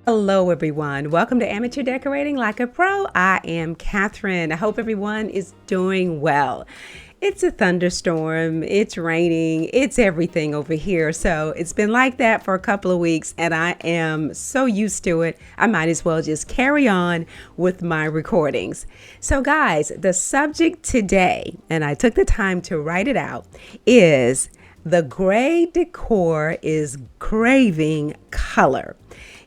Hello, everyone. Welcome to Amateur Decorating Like a Pro. I am Catherine. I hope everyone is doing well. It's a thunderstorm, it's raining, it's everything over here. So it's been like that for a couple of weeks, and I am so used to it. I might as well just carry on with my recordings. So, guys, the subject today, and I took the time to write it out, is the gray decor is craving color.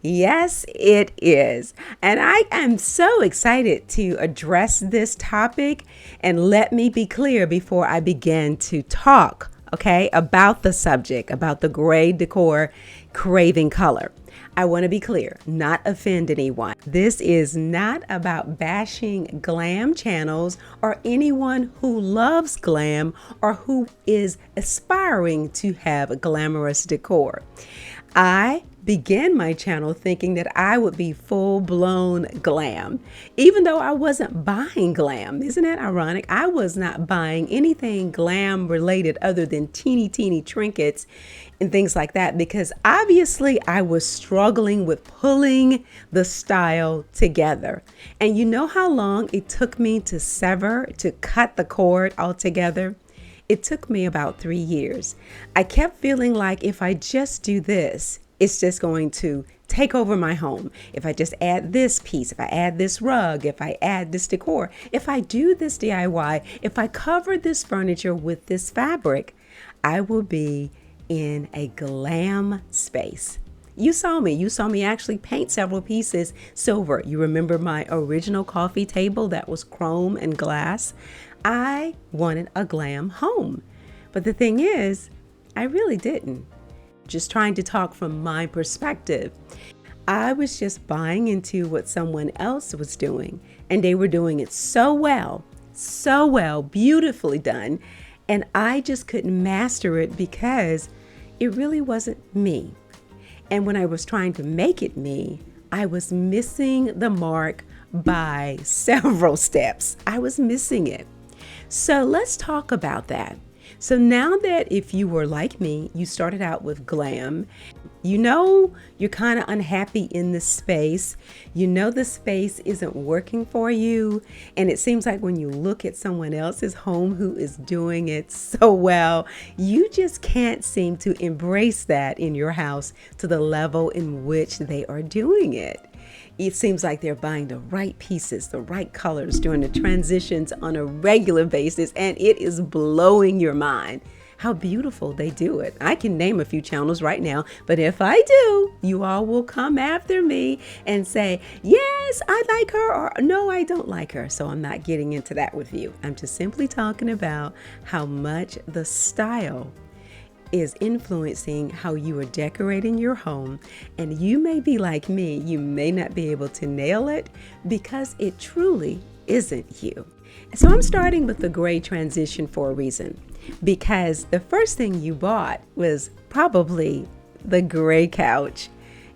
Yes, it is. And I am so excited to address this topic. And let me be clear before I begin to talk, about the subject, about the gray decor craving color. I want to be clear, not offend anyone. This is not about bashing glam channels or anyone who loves glam or who is aspiring to have glamorous decor. I began my channel thinking that I would be full-blown glam, even though I wasn't buying glam. Isn't that ironic? I was not buying anything glam related other than teeny trinkets and things like that, because obviously I was struggling with pulling the style together. And you know how long it took me to cut the cord altogether? It took me about 3 years. I kept feeling like if I just do this, it's just going to take over my home. If I just add this piece, if I add this rug, if I add this decor, if I do this DIY, if I cover this furniture with this fabric, I will be in a glam space. You saw me actually paint several pieces silver. You remember my original coffee table that was chrome and glass? I wanted a glam home. But the thing is, I really didn't. Just trying to talk from my perspective. I was just buying into what someone else was doing, and they were doing it so well, beautifully done. And I just couldn't master it because it really wasn't me. And when I was trying to make it me, I was missing the mark by several steps. I was missing it. So let's talk about that. So now that if you were like me, you started out with glam, you're kind of unhappy in the space. The space isn't working for you. And it seems like when you look at someone else's home who is doing it so well, you just can't seem to embrace that in your house to the level in which they are doing it. It seems like they're buying the right pieces, the right colors, doing the transitions on a regular basis, and it is blowing your mind how beautiful they do it. I can name a few channels right now, but if I do, you all will come after me and say, yes, I like her, or no, I don't like her. So I'm not getting into that with you. I'm just simply talking about how much the style is influencing how you are decorating your home. And you may be like me, you may not be able to nail it because it truly isn't you. So I'm starting with the gray transition for a reason, because the first thing you bought was probably the gray couch.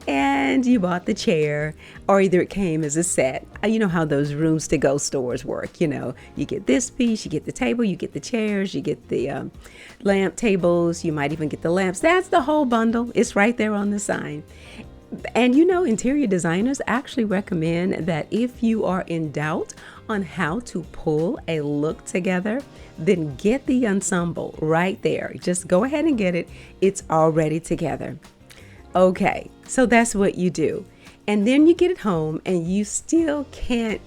And you bought the chair, or either it came as a set. You know how those rooms to go stores work. You get this piece, you get the table, you get the chairs, you get the lamp tables, you might even get the lamps. That's the whole bundle. It's right there on the sign. And interior designers actually recommend that if you are in doubt on how to pull a look together, then get the ensemble right there. Just go ahead and get it. It's already together. Okay, so that's what you do. And then you get it home and you still can't,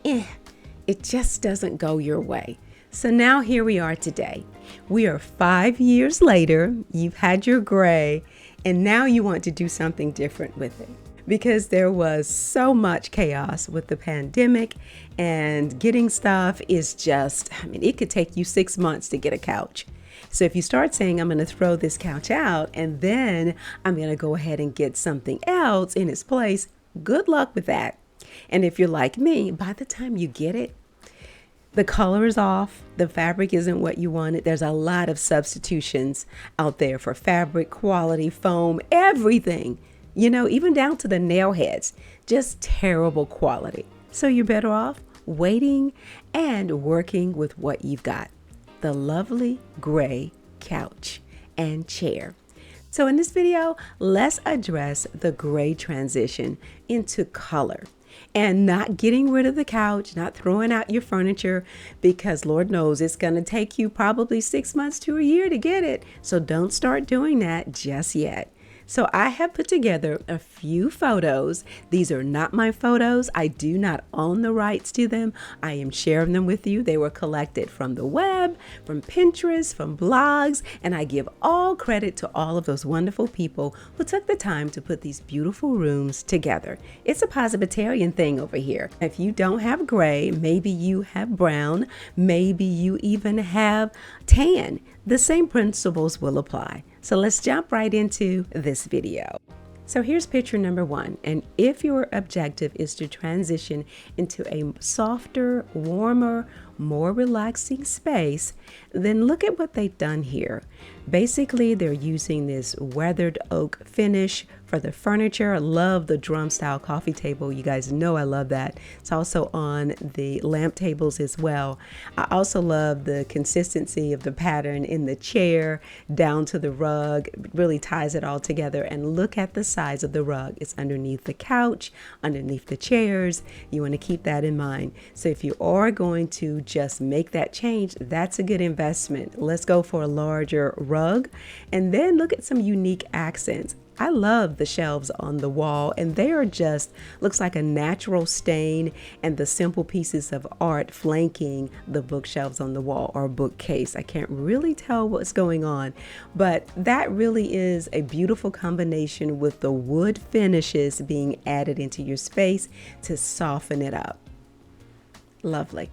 it just doesn't go your way. So now here we are today. We are 5 years later, you've had your gray, and now you want to do something different with it. Because there was so much chaos with the pandemic, and getting stuff is just, it could take you 6 months to get a couch. So if you start saying, I'm going to throw this couch out and then I'm going to go ahead and get something else in its place, good luck with that. And if you're like me, by the time you get it, the color is off, the fabric isn't what you wanted. There's a lot of substitutions out there for fabric, quality, foam, everything, even down to the nail heads, just terrible quality. So you're better off waiting and working with what you've got. The lovely gray couch and chair. So in this video, let's address the gray transition into color and not getting rid of the couch, not throwing out your furniture, because Lord knows it's going to take you probably 6 months to a year to get it. So don't start doing that just yet. So I have put together a few photos. These are not my photos. I do not own the rights to them. I am sharing them with you. They were collected from the web, from Pinterest, from blogs, and I give all credit to all of those wonderful people who took the time to put these beautiful rooms together. It's a Posibitarian thing over here. If you don't have gray, maybe you have brown, maybe you even have tan. The same principles will apply. So let's jump right into this video. So here's picture number 1. And if your objective is to transition into a softer, warmer, more relaxing space, then look at what they've done here. Basically, they're using this weathered oak finish for the furniture. I love the drum style coffee table. You guys know I love that. It's also on the lamp tables as well. I also love the consistency of the pattern in the chair down to the rug. It really ties it all together. And look at the size of the rug. It's underneath the couch, underneath the chairs. You want to keep that in mind. So if you are going to just make that change, that's a good investment. Let's go for a larger rug. And then look at some unique accents. I love the shelves on the wall, and they are just, looks like a natural stain, and the simple pieces of art flanking the bookshelves on the wall, or bookcase. I can't really tell what's going on, but that really is a beautiful combination with the wood finishes being added into your space to soften it up. Lovely.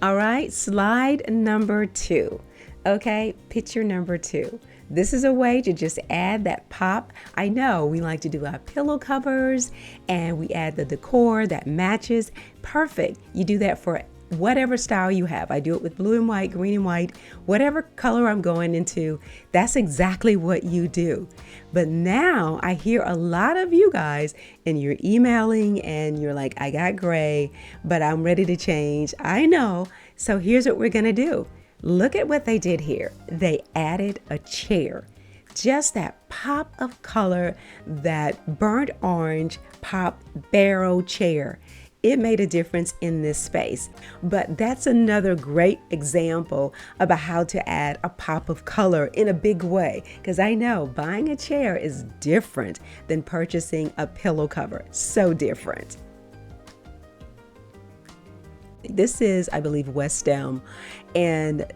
All right, slide number 2. Okay, picture number 2. This is a way to just add that pop. I know we like to do our pillow covers and we add the decor that matches. Perfect. You do that for whatever style you have. I do it with blue and white, green and white, whatever color I'm going into. That's exactly what you do. But now I hear a lot of you guys, and you're emailing and you're like, I got gray, but I'm ready to change. I know. So here's what we're going to do. Look at what they did here. They added a chair. Just that pop of color, that burnt orange pop barrel chair. It made a difference in this space. But that's another great example about how to add a pop of color in a big way. Because I know buying a chair is different than purchasing a pillow cover. So different. This is, I believe, West Elm, and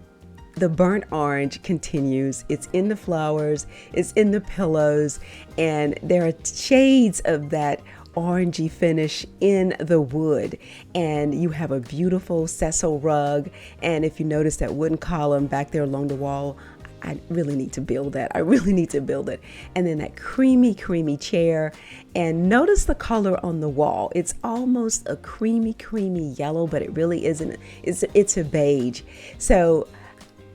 the burnt orange continues. It's in the flowers, it's in the pillows, and there are shades of that orangey finish in the wood. And you have a beautiful sessile rug. And if you notice that wooden column back there along the wall, I really need to build that. I really need to build it. And then that creamy chair. And notice the color on the wall. It's almost a creamy yellow, but it really isn't. It's a beige. So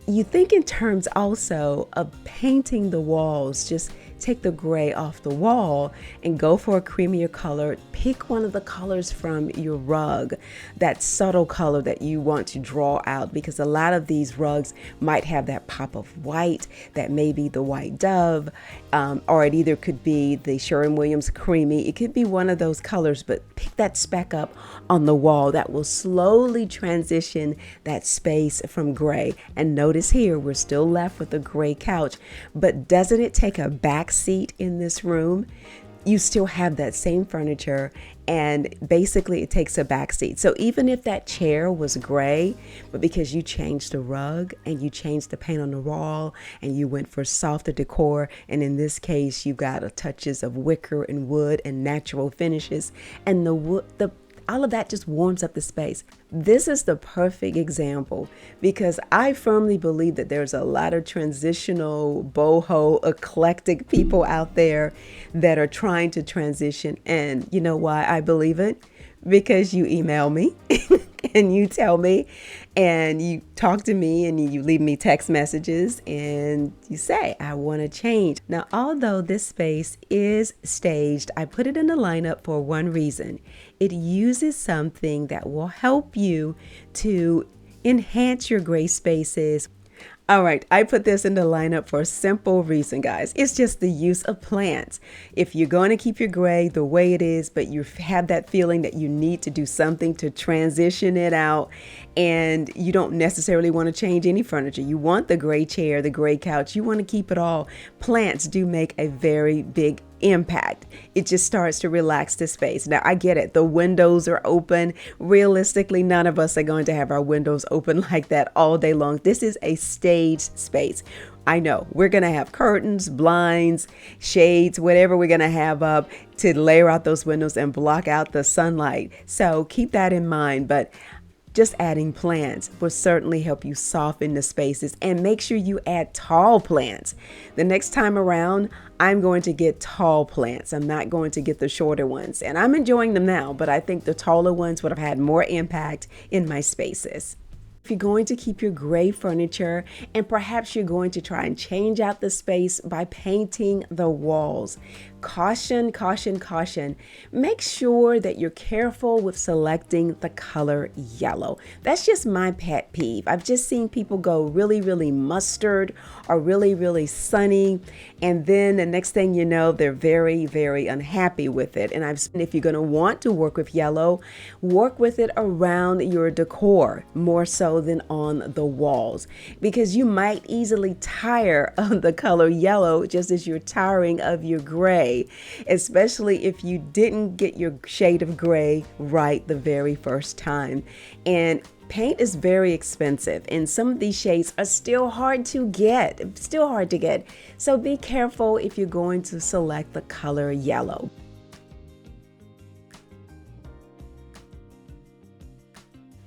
you think in terms also of painting the walls. Just take the gray off the wall and go for a creamier color. Pick one of the colors from your rug, that subtle color that you want to draw out, because a lot of these rugs might have that pop of white, that may be the white dove, or it either could be the Sherwin-Williams creamy. It could be one of those colors, but pick that speck up on the wall that will slowly transition that space from gray. And notice here, we're still left with a gray couch, but doesn't it take a back seat in this room? You still have that same furniture, and basically it takes a back seat. So even if that chair was gray, but because you changed the rug and you changed the paint on the wall and you went for softer decor, and in this case you got a touches of wicker and wood and natural finishes, and the wood, all of that just warms up the space. This is the perfect example, because I firmly believe that there's a lot of transitional, boho, eclectic people out there that are trying to transition. And you know why I believe it? Because you email me and you tell me, and you talk to me, and you leave me text messages, and you say, I want to change. Now, although this space is staged, I put it in the lineup for one reason. It uses something that will help you to enhance your gray spaces. All right, I put this in the lineup for a simple reason, guys. It's just the use of plants. If you're going to keep your gray the way it is, but you have that feeling that you need to do something to transition it out, and you don't necessarily want to change any furniture. You want the gray chair, the gray couch, you want to keep it all. Plants do make a very big impact. It just starts to relax the space. Now, I get it. The windows are open. Realistically, none of us are going to have our windows open like that all day long. This is a staged space. I know we're going to have curtains, blinds, shades, whatever we're going to have up to layer out those windows and block out the sunlight. So keep that in mind. But just adding plants will certainly help you soften the spaces, and make sure you add tall plants. The next time around, I'm going to get tall plants. I'm not going to get the shorter ones, and I'm enjoying them now, but I think the taller ones would have had more impact in my spaces. If you're going to keep your gray furniture, and perhaps you're going to try and change out the space by painting the walls, caution, caution, caution. Make sure that you're careful with selecting the color yellow. That's just my pet peeve. I've just seen people go really, really mustard or really, really sunny, and then the next thing you know, they're very, very unhappy with it. And I've seen, if you're going to want to work with yellow, work with it around your decor more so than on the walls, because you might easily tire of the color yellow just as you're tiring of your gray, especially if you didn't get your shade of gray right the very first time. And paint is very expensive, and some of these shades are still hard to get, So be careful if you're going to select the color yellow.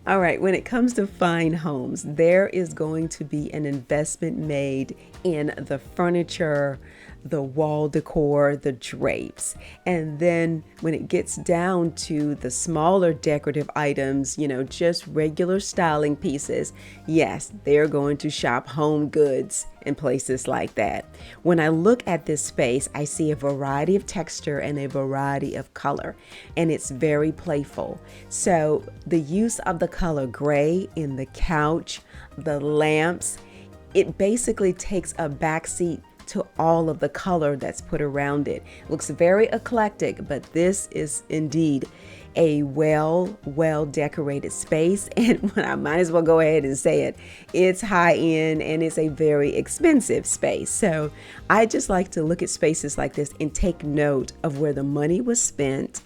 All right, when it comes to fine homes, there is going to be an investment made in the furniture, the wall decor, the drapes. And then when it gets down to the smaller decorative items, just regular styling pieces, yes, they're going to shop Home Goods and places like that. When I look at this space, I see a variety of texture and a variety of color, and it's very playful. So the use of the color gray in the couch, the lamps, it basically takes a backseat to all of the color that's put around it. Looks very eclectic, but this is indeed a well decorated space, and I might as well go ahead and say it. It's high end and it's a very expensive space. So I just like to look at spaces like this and take note of where the money was spent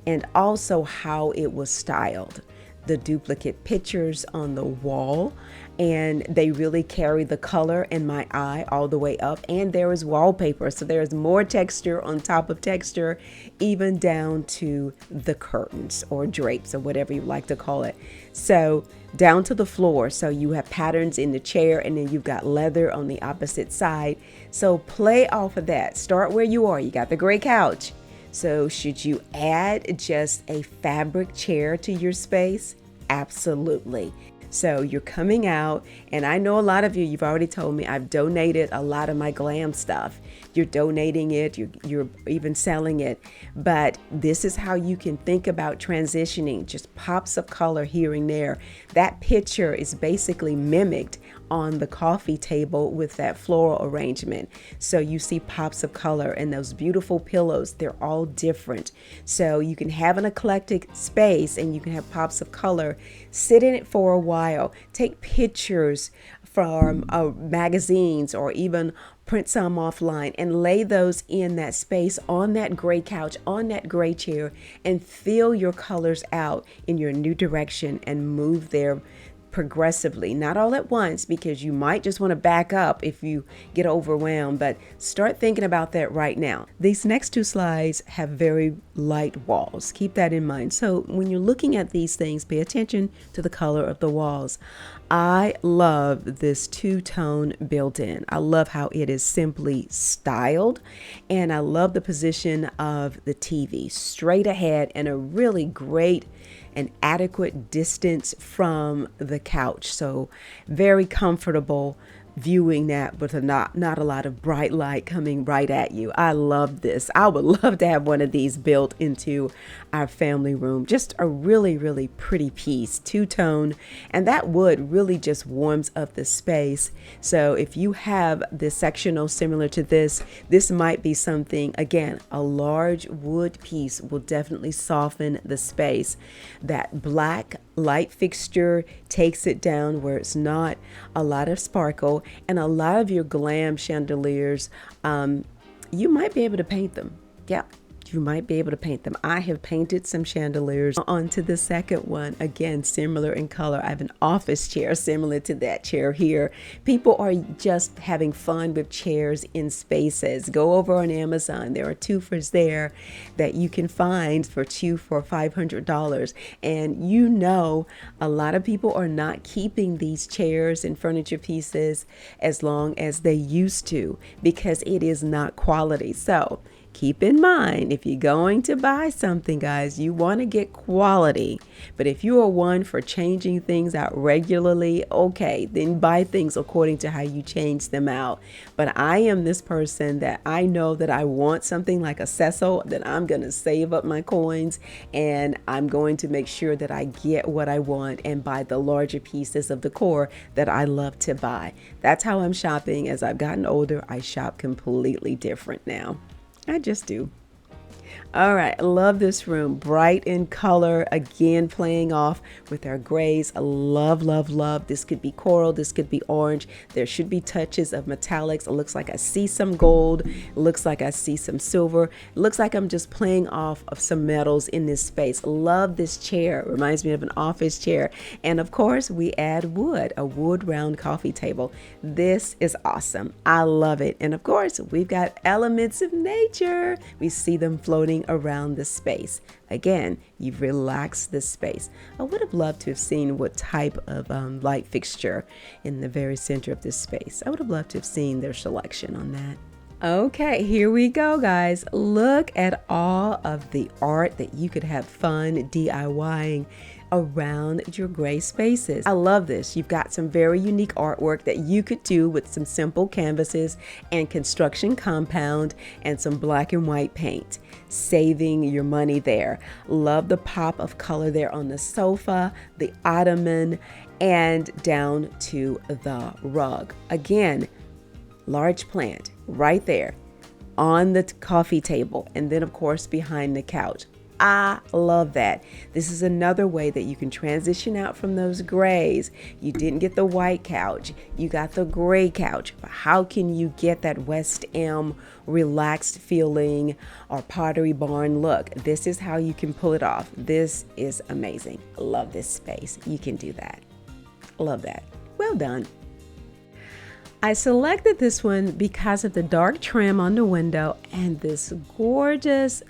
and also how it was styled. The duplicate pictures on the wall, and they really carry the color in my eye all the way up. And there is wallpaper, so there's more texture on top of texture, even down to the curtains or drapes or whatever you like to call it. So down to the floor, so you have patterns in the chair, and then you've got leather on the opposite side. So play off of that. Start where you are. You got the gray couch. So should you add just a fabric chair to your space? Absolutely. So you're coming out, and I know a lot of you've already told me I've donated a lot of my glam stuff. You're donating it, you're even selling it. But this is how you can think about transitioning, just pops of color here and there. That picture is basically mimicked on the coffee table with that floral arrangement. So you see pops of color, and those beautiful pillows, they're all different. So you can have an eclectic space and you can have pops of color. Sit in it for a while. Take pictures from magazines, or even print some offline and lay those in that space, on that gray couch, on that gray chair, and feel your colors out in your new direction and move there progressively, not all at once, because you might just want to back up if you get overwhelmed, but start thinking about that right now. These next two slides have very light walls. Keep that in mind. So when you're looking at these things, pay attention to the color of the walls. I love this two-tone built-in. I love how it is simply styled, and I love the position of the TV straight ahead and a really great and adequate distance from the couch. So very comfortable, viewing that with not a lot of bright light coming right at you. I love this. I would love to have one of these built into our family room. Just a really, really pretty piece, two-tone, and that wood really just warms up the space. So if you have this sectional similar to this might be something. Again, a large wood piece will definitely soften the space. That black light fixture takes it down where it's not a lot of sparkle, and a lot of your glam chandeliers, you might be able to paint them. Yeah, you might be able to paint them. I have painted some chandeliers. On to the second one. Again, similar in color. I have an office chair similar to that chair here. People are just having fun with chairs in spaces. Go over on Amazon. There are twofers there that you can find for $500. And you know, a lot of people are not keeping these chairs and furniture pieces as long as they used to because it is not quality. So keep in mind, if you're going to buy something, guys, you want to get quality. But if you are one for changing things out regularly, okay, then buy things according to how you change them out. But I am this person that I know that I want something like a Cecil, that I'm going to save up my coins and I'm going to make sure that I get what I want and buy the larger pieces of decor that I love to buy. That's how I'm shopping. As I've gotten older, I shop completely different now. I just do. All right, I love this room. Bright in color, again, playing off with our grays. I love, love, love. This could be coral, this could be orange. There should be touches of metallics. It looks like I see some gold. It looks like I see some silver. It looks like I'm just playing off of some metals in this space. Love this chair. It reminds me of an office chair. And of course, we add wood, a wood round coffee table. This is awesome. I love it. And of course, we've got elements of nature. We see them floating around the space. Again, you've relaxed the space. I would have loved to have seen what type of light fixture in the very center of this space. I would have loved to have seen their selection on that. Okay, here we go, guys. Look at all of the art that you could have fun DIYing around your gray spaces. I love this. You've got some very unique artwork that you could do with some simple canvases and construction compound and some black and white paint, saving your money there. Love the pop of color there on the sofa, the ottoman, and down to the rug. Again, large plant right there on the coffee table, and then of course behind the couch. I love that. This is another way that you can transition out from those grays. You didn't get the white couch, you got the gray couch. But how can you get that West Elm relaxed feeling or Pottery Barn look? This is how you can pull it off. This is amazing. Love this space. You can do that. Love that. Well done. I selected this one because of the dark trim on the window and this gorgeous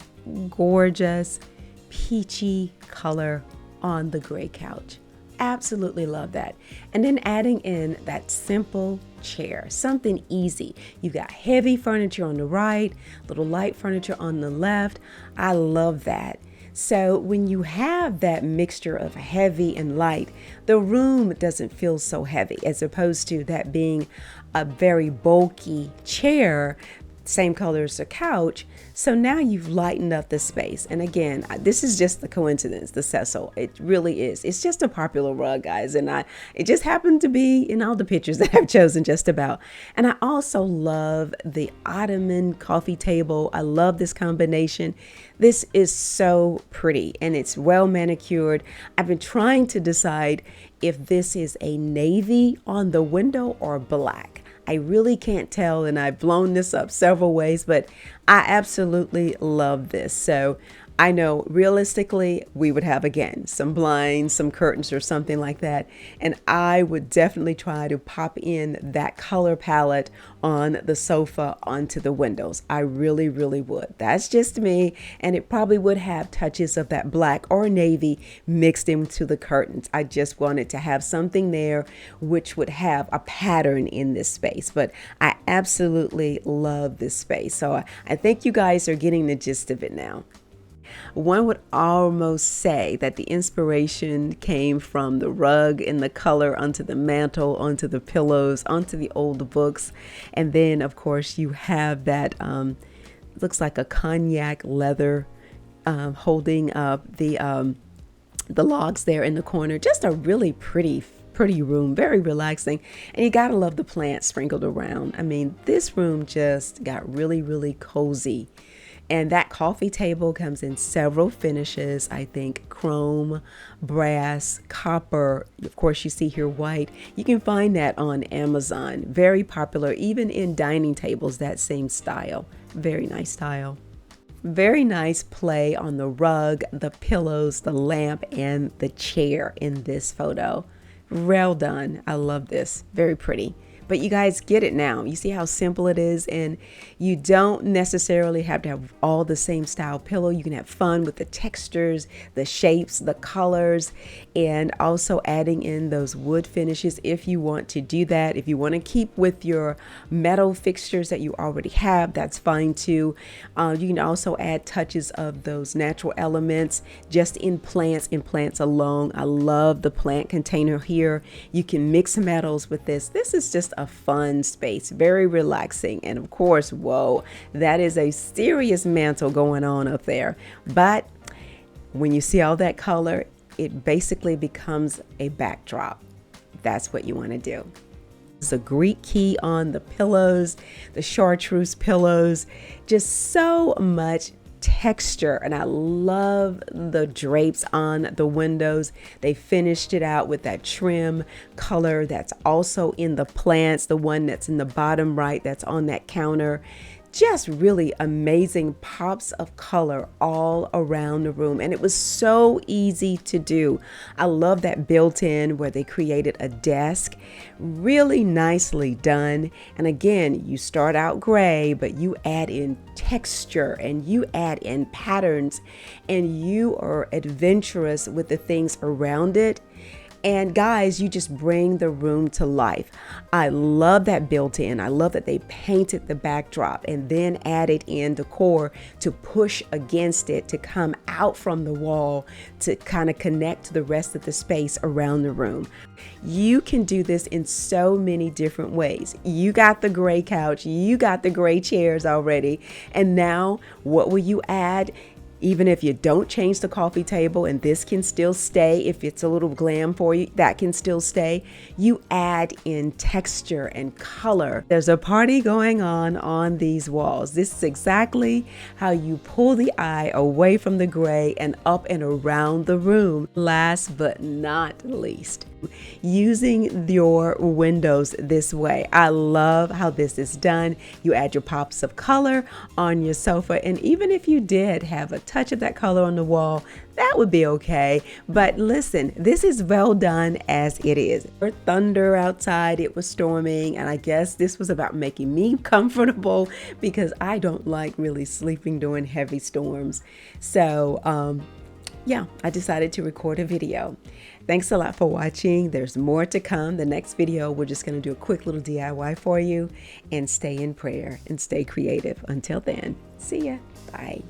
peachy color on the gray couch. Absolutely love that. And then adding in that simple chair, something easy. You've got heavy furniture on the right, little light furniture on the left. I love that. So when you have that mixture of heavy and light, the room doesn't feel so heavy, as opposed to that being a very bulky chair, same color as the couch. So now you've lightened up the space. And again, this is just the coincidence, the Cecil. It really is. It's just a popular rug, guys. And it just happened to be in all the pictures that I've chosen just about. And I also love the ottoman coffee table. I love this combination. This is so pretty and it's well manicured. I've been trying to decide if this is a navy on the window or black. I really can't tell, and I've blown this up several ways, but I absolutely love this. So I know realistically we would have, again, some blinds, some curtains or something like that. And I would definitely try to pop in that color palette on the sofa onto the windows. I really, really would. That's just me. And it probably would have touches of that black or navy mixed into the curtains. I just wanted to have something there which would have a pattern in this space. But I absolutely love this space. So I think you guys are getting the gist of it now. One would almost say that the inspiration came from the rug and the color onto the mantle, onto the pillows, onto the old books. And then, of course, you have that looks like a cognac leather holding up the logs there in the corner. Just a really pretty room, very relaxing. And you gotta love the plants sprinkled around. I mean, this room just got really cozy. And that coffee table comes in several finishes. I think chrome, brass, copper. Of course, you see here white. You can find that on Amazon. Very popular, even in dining tables, that same style. Very nice style. Very nice play on the rug, the pillows, the lamp, and the chair in this photo. Well done. I love this. Very pretty. But you guys get it now. You see how simple it is, and you don't necessarily have to have all the same style pillow. You can have fun with the textures, the shapes, the colors, and also adding in those wood finishes if you want to do that. If you want to keep with your metal fixtures that you already have, that's fine too. You can also add touches of those natural elements just in plants alone. I love the plant container here. You can mix metals with this. This is just a fun space, very relaxing. And of course, whoa, that is a serious mantle going on up there. But when you see all that color, it basically becomes a backdrop. That's what you want to do. There's a Greek key on the pillows, the chartreuse pillows, just so much texture. And I love the drapes on the windows. They finished it out with that trim color that's also in the plants, the one that's in the bottom right that's on that counter. Just really amazing pops of color all around the room. And it was so easy to do. I love that built-in where they created a desk. Really nicely done. And again, you start out gray, but you add in texture and you add in patterns and you are adventurous with the things around it. And guys, you just bring the room to life. I love that built-in. I love that they painted the backdrop and then added in decor to push against it, to come out from the wall, to kind of connect to the rest of the space around the room. You can do this in so many different ways. You got the gray couch, you got the gray chairs already. And now what will you add? Even if you don't change the coffee table, and this can still stay, if it's a little glam for you, that can still stay. You add in texture and color. There's a party going on these walls. This is exactly how you pull the eye away from the gray and up and around the room. Last but not least, using your windows this way. I love how this is done. You add your pops of color on your sofa, and even if you did have a touch of that color on the wall, that would be okay. But listen, this is well done as it is. For thunder outside, it was storming, and I guess this was about making me comfortable because I don't like really sleeping during heavy storms. So yeah, I decided to record a video. Thanks a lot for watching. There's more to come. The next video, we're just going to do a quick little DIY for you, and stay in prayer and stay creative. Until then, see ya. Bye.